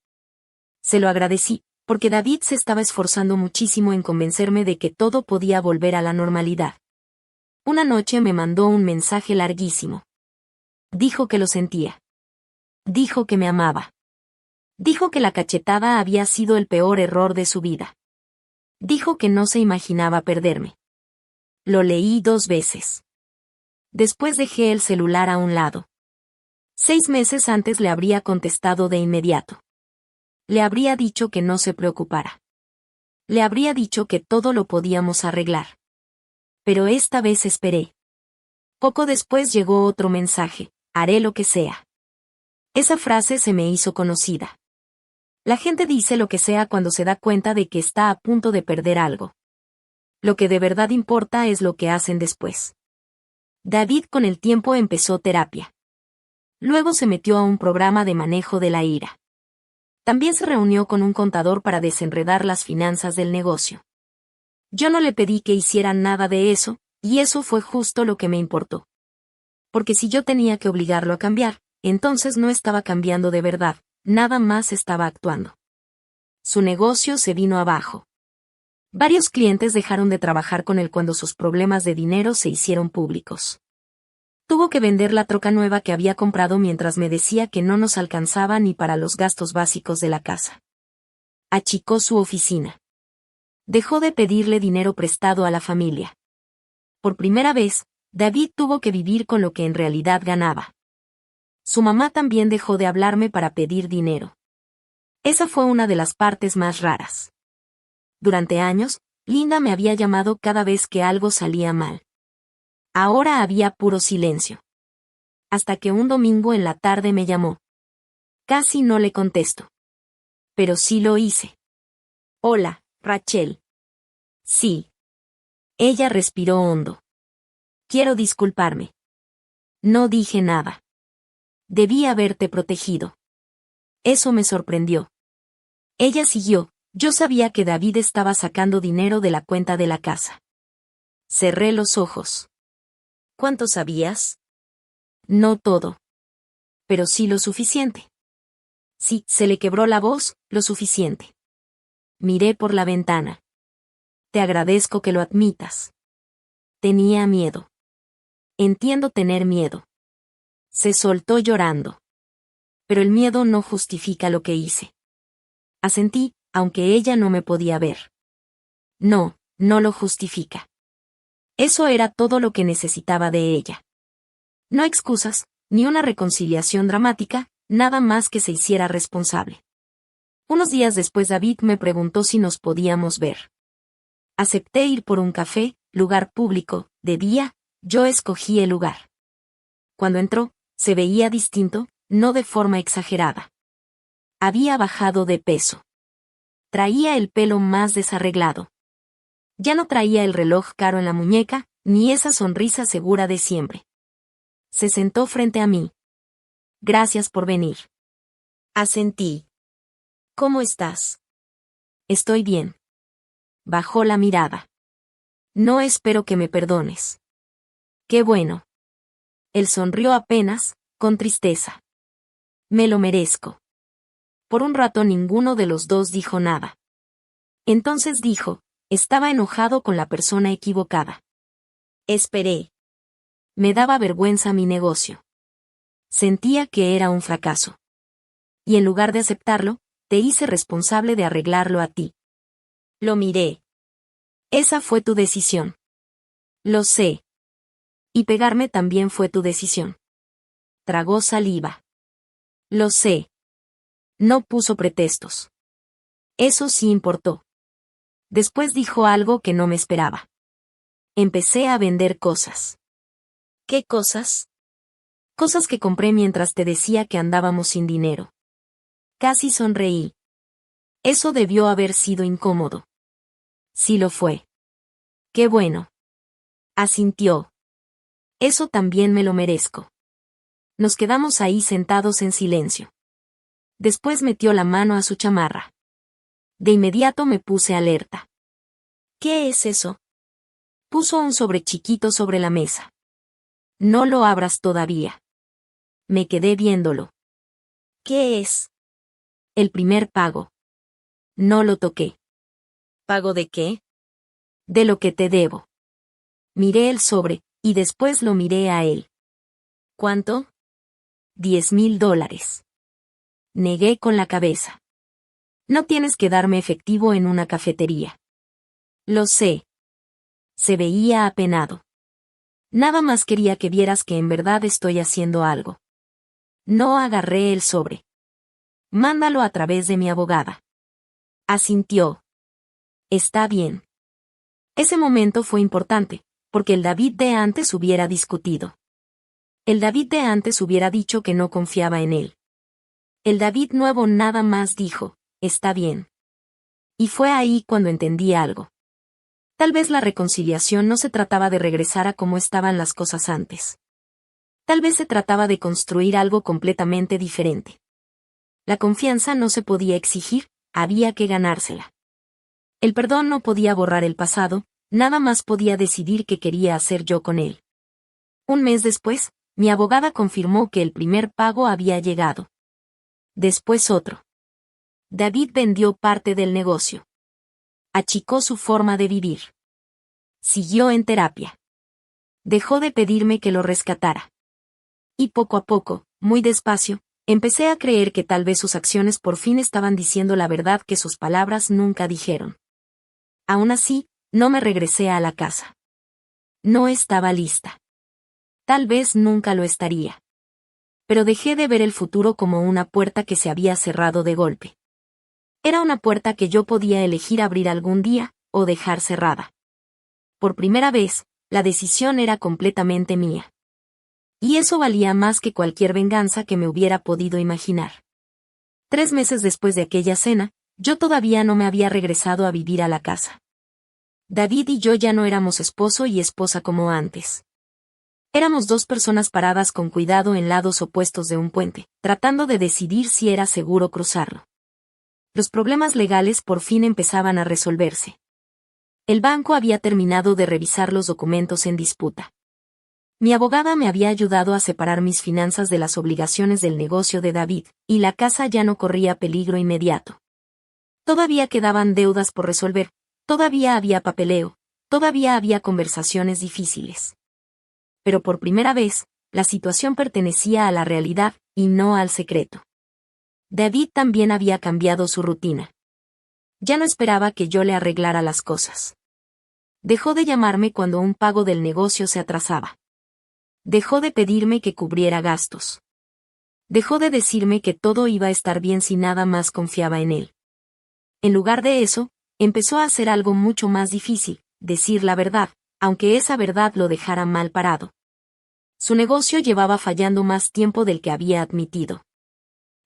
Se lo agradecí, porque David se estaba esforzando muchísimo en convencerme de que todo podía volver a la normalidad. Una noche me mandó un mensaje larguísimo. Dijo que lo sentía. Dijo que me amaba. Dijo que la cachetada había sido el peor error de su vida. Dijo que no se imaginaba perderme. Lo leí 2 veces. Después dejé el celular a un lado. 6 meses antes le habría contestado de inmediato. Le habría dicho que no se preocupara. Le habría dicho que todo lo podíamos arreglar. Pero esta vez esperé. Poco después llegó otro mensaje: haré lo que sea. Esa frase se me hizo conocida. La gente dice lo que sea cuando se da cuenta de que está a punto de perder algo. Lo que de verdad importa es lo que hacen después. David con el tiempo empezó terapia. Luego se metió a un programa de manejo de la ira. También se reunió con un contador para desenredar las finanzas del negocio. Yo no le pedí que hiciera nada de eso, y eso fue justo lo que me importó. Porque si yo tenía que obligarlo a cambiar, entonces no estaba cambiando de verdad, nada más estaba actuando. Su negocio se vino abajo. Varios clientes dejaron de trabajar con él cuando sus problemas de dinero se hicieron públicos. Tuvo que vender la troca nueva que había comprado mientras me decía que no nos alcanzaba ni para los gastos básicos de la casa. Achicó su oficina. Dejó de pedirle dinero prestado a la familia. Por primera vez, David tuvo que vivir con lo que en realidad ganaba. Su mamá también dejó de hablarme para pedir dinero. Esa fue una de las partes más raras. Durante años, Linda me había llamado cada vez que algo salía mal. Ahora había puro silencio. Hasta que un domingo en la tarde me llamó. Casi no le contesto. Pero sí lo hice. Hola, Rachel. Sí. Ella respiró hondo. Quiero disculparme. No dije nada. Debí haberte protegido. Eso me sorprendió. Ella siguió. Yo sabía que David estaba sacando dinero de la cuenta de la casa. Cerré los ojos. ¿Cuánto sabías? No todo. Pero sí lo suficiente. Sí, se le quebró la voz, lo suficiente. Miré por la ventana. Te agradezco que lo admitas. Tenía miedo. Entiendo tener miedo. Se soltó llorando. Pero el miedo no justifica lo que hice. Asentí, aunque ella no me podía ver. No, no lo justifica. Eso era todo lo que necesitaba de ella. No excusas, ni una reconciliación dramática, nada más que se hiciera responsable. Unos días después David me preguntó si nos podíamos ver. Acepté ir por un café, lugar público, de día, yo escogí el lugar. Cuando entró, se veía distinto, no de forma exagerada. Había bajado de peso. Traía el pelo más desarreglado. Ya no traía el reloj caro en la muñeca, ni esa sonrisa segura de siempre. Se sentó frente a mí. Gracias por venir. Asentí. ¿Cómo estás? Estoy bien. Bajó la mirada. No espero que me perdones. Qué bueno. Él sonrió apenas, con tristeza. Me lo merezco. Por un rato ninguno de los dos dijo nada. Entonces dijo, estaba enojado con la persona equivocada. Esperé. Me daba vergüenza mi negocio. Sentía que era un fracaso. Y en lugar de aceptarlo, te hice responsable de arreglarlo a ti. Lo miré. Esa fue tu decisión. Lo sé. Y pegarme también fue tu decisión. Tragó saliva. Lo sé. No puso pretextos. Eso sí importó. Después dijo algo que no me esperaba. Empecé a vender cosas. ¿Qué cosas? Cosas que compré mientras te decía que andábamos sin dinero. Casi sonreí. Eso debió haber sido incómodo. Sí lo fue. Qué bueno. Asintió. Eso también me lo merezco. Nos quedamos ahí sentados en silencio. Después metió la mano a su chamarra. De inmediato me puse alerta. ¿Qué es eso? Puso un sobre chiquito sobre la mesa. No lo abras todavía. Me quedé viéndolo. ¿Qué es? El primer pago. No lo toqué. ¿Pago de qué? De lo que te debo. Miré el sobre, y después lo miré a él. ¿Cuánto? $10,000. Negué con la cabeza. No tienes que darme efectivo en una cafetería. Lo sé. Se veía apenado. Nada más quería que vieras que en verdad estoy haciendo algo. No agarré el sobre. Mándalo a través de mi abogada. Asintió. Está bien. Ese momento fue importante, porque el David de antes hubiera discutido. El David de antes hubiera dicho que no confiaba en él. El David nuevo nada más dijo, está bien. Y fue ahí cuando entendí algo. Tal vez la reconciliación no se trataba de regresar a cómo estaban las cosas antes. Tal vez se trataba de construir algo completamente diferente. La confianza no se podía exigir, había que ganársela. El perdón no podía borrar el pasado, nada más podía decidir qué quería hacer yo con él. Un mes después, mi abogada confirmó que el primer pago había llegado. Después otro. David vendió parte del negocio. Achicó su forma de vivir. Siguió en terapia. Dejó de pedirme que lo rescatara. Y poco a poco, muy despacio, empecé a creer que tal vez sus acciones por fin estaban diciendo la verdad que sus palabras nunca dijeron. Aún así, no me regresé a la casa. No estaba lista. Tal vez nunca lo estaría. Pero dejé de ver el futuro como una puerta que se había cerrado de golpe. Era una puerta que yo podía elegir abrir algún día, o dejar cerrada. Por primera vez, la decisión era completamente mía. Y eso valía más que cualquier venganza que me hubiera podido imaginar. 3 meses después de aquella cena, yo todavía no me había regresado a vivir a la casa. David y yo ya no éramos esposo y esposa como antes. Éramos 2 personas paradas con cuidado en lados opuestos de un puente, tratando de decidir si era seguro cruzarlo. Los problemas legales por fin empezaban a resolverse. El banco había terminado de revisar los documentos en disputa. Mi abogada me había ayudado a separar mis finanzas de las obligaciones del negocio de David, y la casa ya no corría peligro inmediato. Todavía quedaban deudas por resolver, todavía había papeleo, todavía había conversaciones difíciles. Pero por primera vez, la situación pertenecía a la realidad, y no al secreto. David también había cambiado su rutina. Ya no esperaba que yo le arreglara las cosas. Dejó de llamarme cuando un pago del negocio se atrasaba. Dejó de pedirme que cubriera gastos. Dejó de decirme que todo iba a estar bien si nada más confiaba en él. En lugar de eso, empezó a hacer algo mucho más difícil, decir la verdad, aunque esa verdad lo dejara mal parado. Su negocio llevaba fallando más tiempo del que había admitido.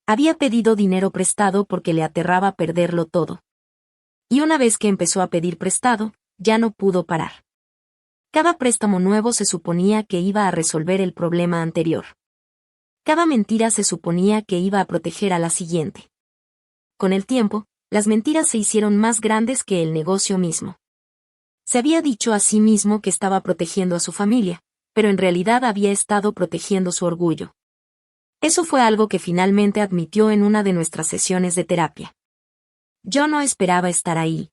Había pedido dinero prestado porque le aterraba perderlo todo. Y una vez que empezó a pedir prestado, ya no pudo parar. Cada préstamo nuevo se suponía que iba a resolver el problema anterior. Cada mentira se suponía que iba a proteger a la siguiente. Con el tiempo, las mentiras se hicieron más grandes que el negocio mismo. Se había dicho a sí mismo que estaba protegiendo a su familia, pero en realidad había estado protegiendo su orgullo. Eso fue algo que finalmente admitió en una de nuestras sesiones de terapia. Yo no esperaba estar ahí.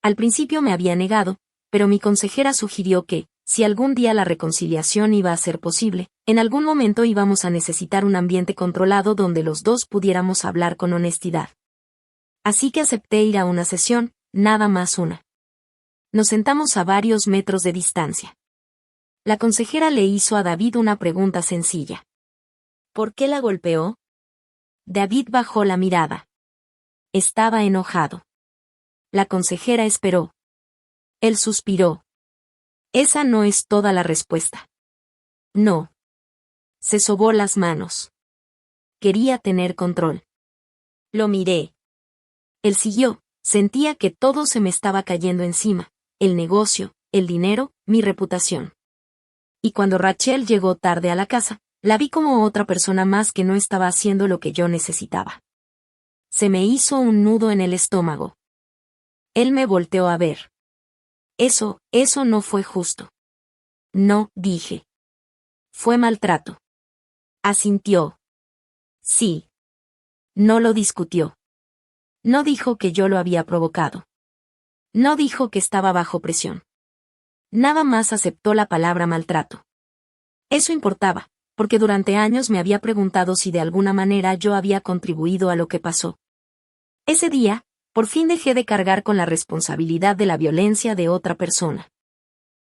Al principio me había negado, pero mi consejera sugirió que, si algún día la reconciliación iba a ser posible, en algún momento íbamos a necesitar un ambiente controlado donde los dos pudiéramos hablar con honestidad. Así que acepté ir a una sesión, nada más una. Nos sentamos a varios metros de distancia. La consejera le hizo a David una pregunta sencilla. ¿Por qué la golpeó? David bajó la mirada. Estaba enojado. La consejera esperó. Él suspiró. Esa no es toda la respuesta. No. Se sobó las manos. Quería tener control. Lo miré. Él siguió, sentía que todo se me estaba cayendo encima, el negocio, el dinero, mi reputación. Y cuando Rachel llegó tarde a la casa, la vi como otra persona más que no estaba haciendo lo que yo necesitaba. Se me hizo un nudo en el estómago. Él me volteó a ver. Eso no fue justo. No, dije. Fue maltrato. Asintió. Sí. No lo discutió. No dijo que yo lo había provocado. No dijo que estaba bajo presión. Nada más aceptó la palabra maltrato. Eso importaba, porque durante años me había preguntado si de alguna manera yo había contribuido a lo que pasó. Ese día, por fin dejé de cargar con la responsabilidad de la violencia de otra persona.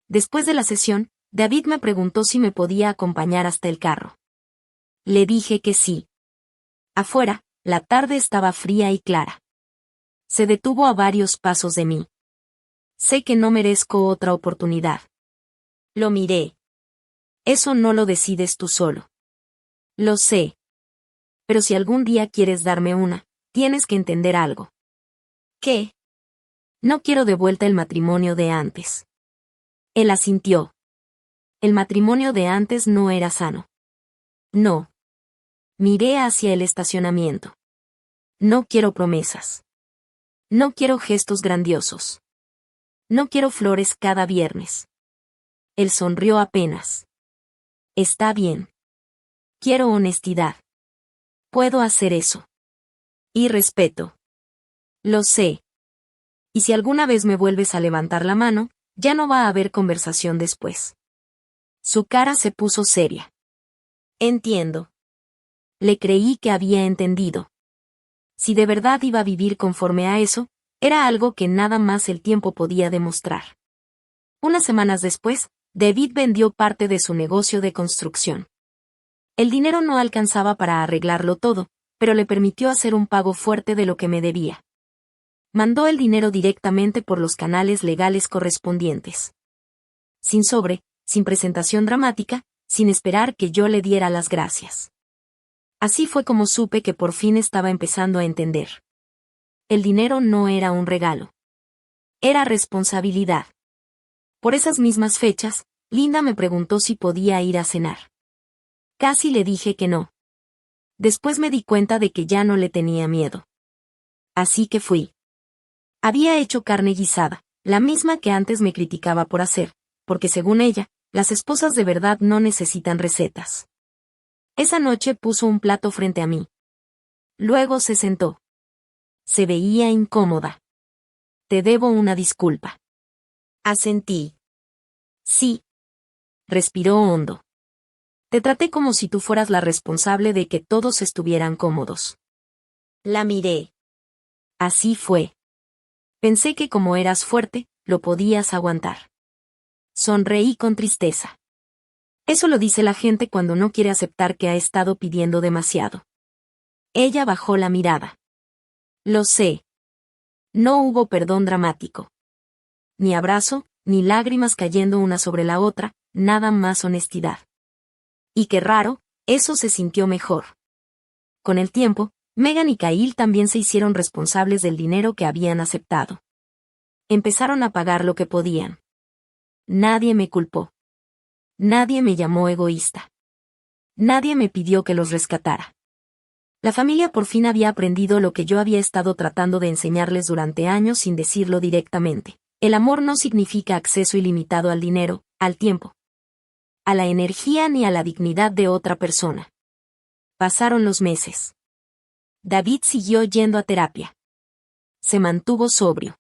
Después de la sesión, David me preguntó si me podía acompañar hasta el carro. Le dije que sí. Afuera, la tarde estaba fría y clara. Se detuvo a varios pasos de mí. Sé que no merezco otra oportunidad. Lo miré. Eso no lo decides tú solo. Lo sé. Pero si algún día quieres darme una, tienes que entender algo. ¿Qué? No quiero de vuelta el matrimonio de antes. Él asintió. El matrimonio de antes no era sano. No. Miré hacia el estacionamiento. No quiero promesas. No quiero gestos grandiosos. No quiero flores cada viernes. Él sonrió apenas. Está bien. Quiero honestidad. Puedo hacer eso. Y respeto. Lo sé. Y si alguna vez me vuelves a levantar la mano, ya no va a haber conversación después. Su cara se puso seria. Entiendo. Le creí que había entendido. Si de verdad iba a vivir conforme a eso, era algo que nada más el tiempo podía demostrar. Unas semanas después, David vendió parte de su negocio de construcción. El dinero no alcanzaba para arreglarlo todo, pero le permitió hacer un pago fuerte de lo que me debía. Mandó el dinero directamente por los canales legales correspondientes. Sin sobre, sin presentación dramática, sin esperar que yo le diera las gracias. Así fue como supe que por fin estaba empezando a entender. El dinero no era un regalo. Era responsabilidad. Por esas mismas fechas, Linda me preguntó si podía ir a cenar. Casi le dije que no. Después me di cuenta de que ya no le tenía miedo. Así que fui. Había hecho carne guisada, la misma que antes me criticaba por hacer, porque según ella, las esposas de verdad no necesitan recetas. Esa noche puso un plato frente a mí. Luego se sentó. Se veía incómoda. Te debo una disculpa. Asentí. Sí. Respiró hondo. Te traté como si tú fueras la responsable de que todos estuvieran cómodos. La miré. Así fue. Pensé que como eras fuerte, lo podías aguantar. Sonreí con tristeza. Eso lo dice la gente cuando no quiere aceptar que ha estado pidiendo demasiado. Ella bajó la mirada. Lo sé. No hubo perdón dramático. Ni abrazo, ni lágrimas cayendo una sobre la otra, nada más honestidad. Y qué raro, eso se sintió mejor. Con el tiempo, Megan y Kyle también se hicieron responsables del dinero que habían aceptado. Empezaron a pagar lo que podían. Nadie me culpó. Nadie me llamó egoísta. Nadie me pidió que los rescatara. La familia por fin había aprendido lo que yo había estado tratando de enseñarles durante años sin decirlo directamente. El amor no significa acceso ilimitado al dinero, al tiempo, a la energía ni a la dignidad de otra persona. Pasaron los meses. David siguió yendo a terapia. Se mantuvo sobrio.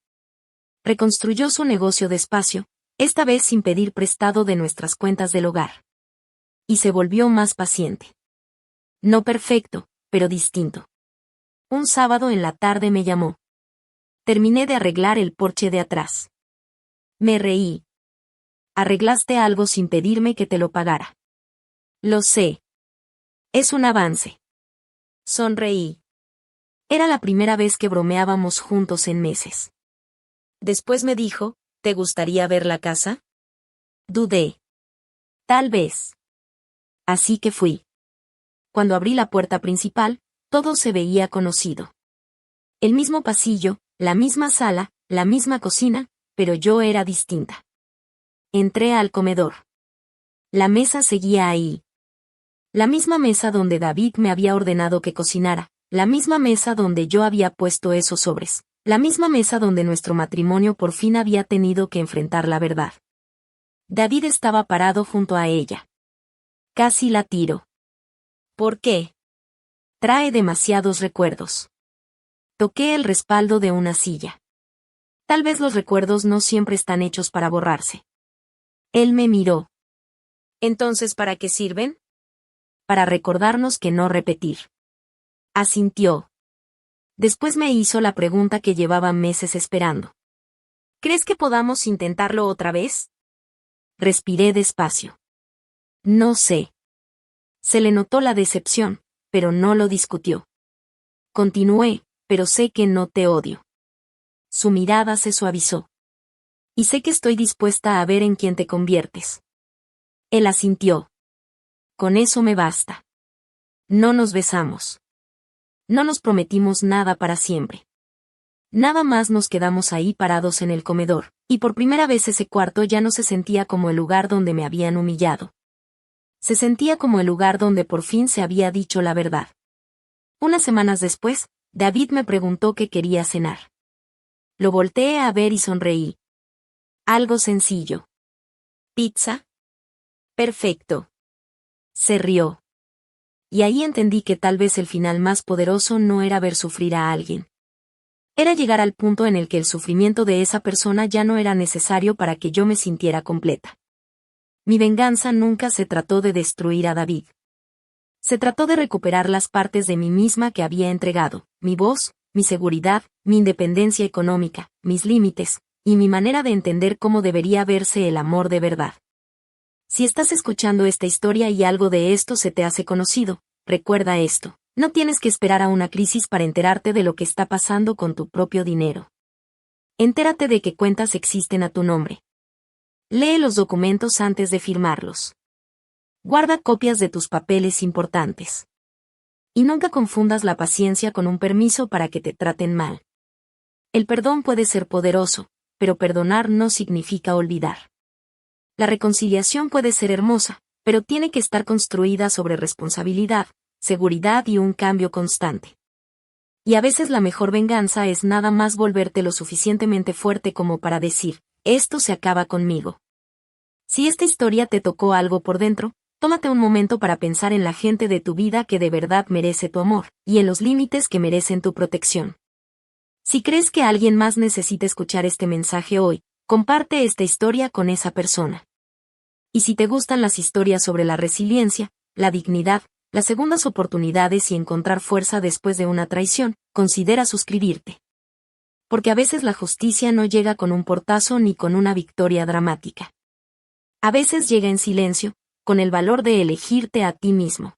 Reconstruyó su negocio despacio, esta vez sin pedir prestado de nuestras cuentas del hogar. Y se volvió más paciente. No perfecto, pero distinto. Un sábado en la tarde me llamó. Terminé de arreglar el porche de atrás. Me reí. Arreglaste algo sin pedirme que te lo pagara. Lo sé. Es un avance. Sonreí. Era la primera vez que bromeábamos juntos en meses. Después me dijo, ¿te gustaría ver la casa? Dudé. Tal vez. Así que fui. Cuando abrí la puerta principal, todo se veía conocido. El mismo pasillo, la misma sala, la misma cocina, pero yo era distinta. Entré al comedor. La mesa seguía ahí. La misma mesa donde David me había ordenado que cocinara, la misma mesa donde yo había puesto esos sobres, la misma mesa donde nuestro matrimonio por fin había tenido que enfrentar la verdad. David estaba parado junto a ella. Casi la tiro. ¿Por qué? Trae demasiados recuerdos. Toqué el respaldo de una silla. Tal vez los recuerdos no siempre están hechos para borrarse. Él me miró. ¿Entonces para qué sirven? Para recordarnos que no repetir. Asintió. Después me hizo la pregunta que llevaba meses esperando. ¿Crees que podamos intentarlo otra vez? Respiré despacio. No sé. Se le notó la decepción, pero no lo discutió. Continué, pero sé que no te odio. Su mirada se suavizó. Y sé que estoy dispuesta a ver en quién te conviertes. Él asintió. Con eso me basta. No nos besamos. No nos prometimos nada para siempre. Nada más nos quedamos ahí parados en el comedor, y por primera vez ese cuarto ya no se sentía como el lugar donde me habían humillado. Se sentía como el lugar donde por fin se había dicho la verdad. Unas semanas después, David me preguntó qué quería cenar. Lo volteé a ver y sonreí. Algo sencillo. ¿Pizza? Perfecto. Se rió. Y ahí entendí que tal vez el final más poderoso no era ver sufrir a alguien. Era llegar al punto en el que el sufrimiento de esa persona ya no era necesario para que yo me sintiera completa. Mi venganza nunca se trató de destruir a David. Se trató de recuperar las partes de mí misma que había entregado, mi voz, mi seguridad, mi independencia económica, mis límites, y mi manera de entender cómo debería verse el amor de verdad. Si estás escuchando esta historia y algo de esto se te hace conocido, recuerda esto. No tienes que esperar a una crisis para enterarte de lo que está pasando con tu propio dinero. Entérate de qué cuentas existen a tu nombre. Lee los documentos antes de firmarlos. Guarda copias de tus papeles importantes. Y nunca confundas la paciencia con un permiso para que te traten mal. El perdón puede ser poderoso, pero perdonar no significa olvidar. La reconciliación puede ser hermosa, pero tiene que estar construida sobre responsabilidad, seguridad y un cambio constante. Y a veces la mejor venganza es nada más volverte lo suficientemente fuerte como para decir, esto se acaba conmigo. Si esta historia te tocó algo por dentro, tómate un momento para pensar en la gente de tu vida que de verdad merece tu amor, y en los límites que merecen tu protección. Si crees que alguien más necesita escuchar este mensaje hoy, comparte esta historia con esa persona. Y si te gustan las historias sobre la resiliencia, la dignidad, las segundas oportunidades y encontrar fuerza después de una traición, considera suscribirte. Porque a veces la justicia no llega con un portazo ni con una victoria dramática. A veces llega en silencio, con el valor de elegirte a ti mismo.